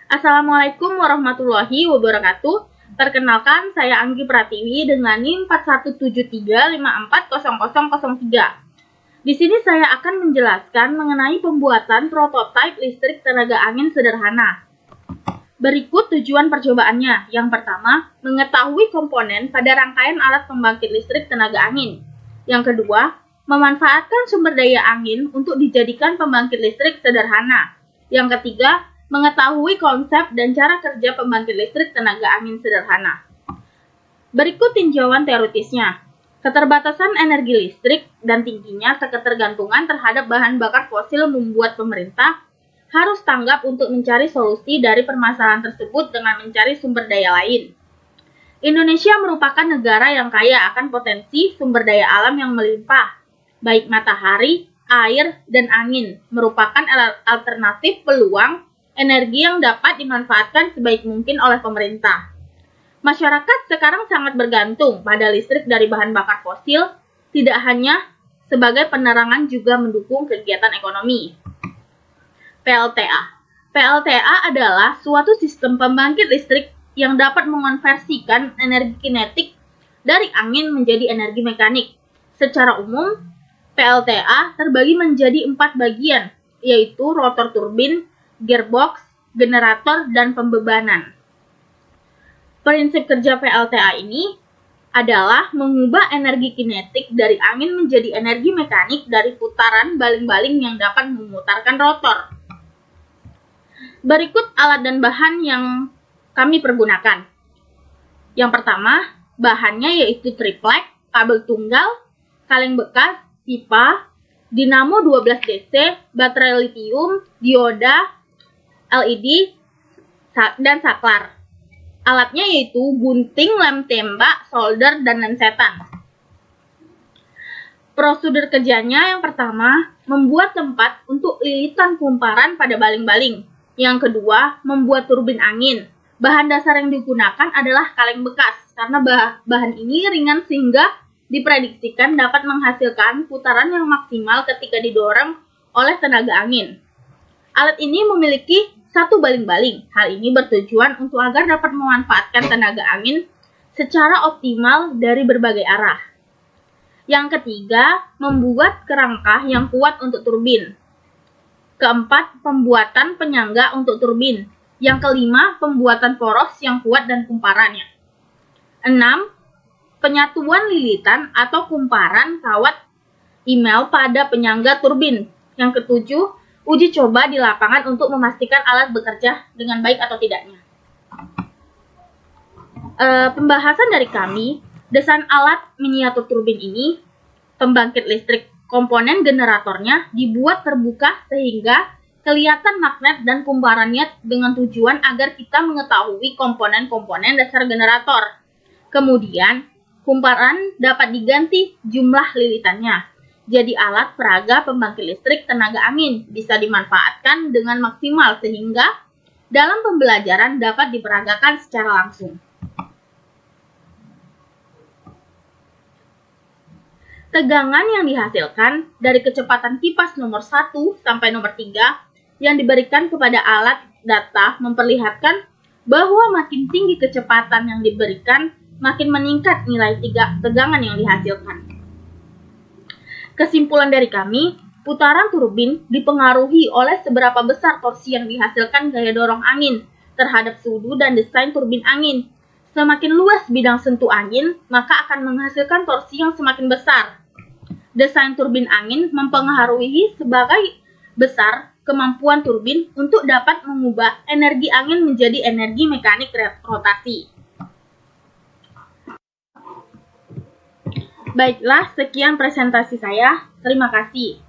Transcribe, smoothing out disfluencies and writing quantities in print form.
Assalamualaikum warahmatullahi wabarakatuh. Perkenalkan, saya Anggi Pratiwi dengan NIM 4173540003. Di sini saya akan menjelaskan mengenai pembuatan prototipe listrik tenaga angin sederhana. Berikut tujuan percobaannya. Yang pertama, mengetahui komponen pada rangkaian alat pembangkit listrik tenaga angin. Yang kedua, memanfaatkan sumber daya angin untuk dijadikan pembangkit listrik sederhana. Yang ketiga, mengetahui konsep dan cara kerja pembangkit listrik tenaga angin sederhana. Berikut tinjauan teoritisnya. Keterbatasan energi listrik dan tingginya ketergantungan terhadap bahan bakar fosil membuat pemerintah harus tanggap untuk mencari solusi dari permasalahan tersebut dengan mencari sumber daya lain. Indonesia merupakan negara yang kaya akan potensi sumber daya alam yang melimpah, baik matahari, air, dan angin merupakan alternatif peluang energi yang dapat dimanfaatkan sebaik mungkin oleh pemerintah. Masyarakat sekarang sangat bergantung pada listrik dari bahan bakar fosil, tidak hanya sebagai penerangan juga mendukung kegiatan ekonomi. PLTA. PLTA adalah suatu sistem pembangkit listrik yang dapat mengonversikan energi kinetik dari angin menjadi energi mekanik. Secara umum, PLTA terbagi menjadi 4 bagian, yaitu rotor turbin, gearbox, generator, dan pembebanan. Prinsip kerja PLTA ini adalah mengubah energi kinetik dari angin menjadi energi mekanik dari putaran baling-baling yang dapat memutarkan rotor. Berikut alat dan bahan yang kami pergunakan. Yang pertama, bahannya yaitu triplek, kabel tunggal, kaleng bekas, pipa, dinamo 12 DC, baterai litium, dioda, LED, dan saklar. Alatnya yaitu gunting, lem tembak, solder, dan lensetan. Prosedur kerjanya yang pertama, membuat tempat untuk lilitan kumparan pada baling-baling. Yang kedua, membuat turbin angin. Bahan dasar yang digunakan adalah kaleng bekas, karena bahan ini ringan sehingga diprediksikan dapat menghasilkan putaran yang maksimal ketika didorong oleh tenaga angin. Alat ini memiliki satu baling-baling. Hal ini bertujuan untuk agar dapat memanfaatkan tenaga angin secara optimal dari berbagai arah. Yang ketiga, membuat kerangka yang kuat untuk turbin. Keempat, pembuatan penyangga untuk turbin. Yang kelima, pembuatan poros yang kuat dan kumparannya. 6. Penyatuan lilitan atau kumparan kawat email pada penyangga turbin. Yang ketujuh, uji coba di lapangan untuk memastikan alat bekerja dengan baik atau tidaknya. Pembahasan dari kami, desain alat miniatur turbin ini, pembangkit listrik, komponen generatornya dibuat terbuka sehingga kelihatan magnet dan kumparannya dengan tujuan agar kita mengetahui komponen-komponen dasar generator. Kemudian, kumparan dapat diganti jumlah lilitannya. Jadi alat peraga pembangkit listrik tenaga angin bisa dimanfaatkan dengan maksimal sehingga dalam pembelajaran dapat diperagakan secara langsung. Tegangan yang dihasilkan dari kecepatan kipas nomor 1 sampai nomor 3 yang diberikan kepada alat data memperlihatkan bahwa makin tinggi kecepatan yang diberikan, makin meningkat nilai tegangan yang dihasilkan. Kesimpulan dari kami, putaran turbin dipengaruhi oleh seberapa besar torsi yang dihasilkan gaya dorong angin terhadap suhu dan desain turbin angin. Semakin luas bidang sentuh angin, maka akan menghasilkan torsi yang semakin besar. Desain turbin angin mempengaruhi sebagai besar kemampuan turbin untuk dapat mengubah energi angin menjadi energi mekanik rotasi. Baiklah, sekian presentasi saya. Terima kasih.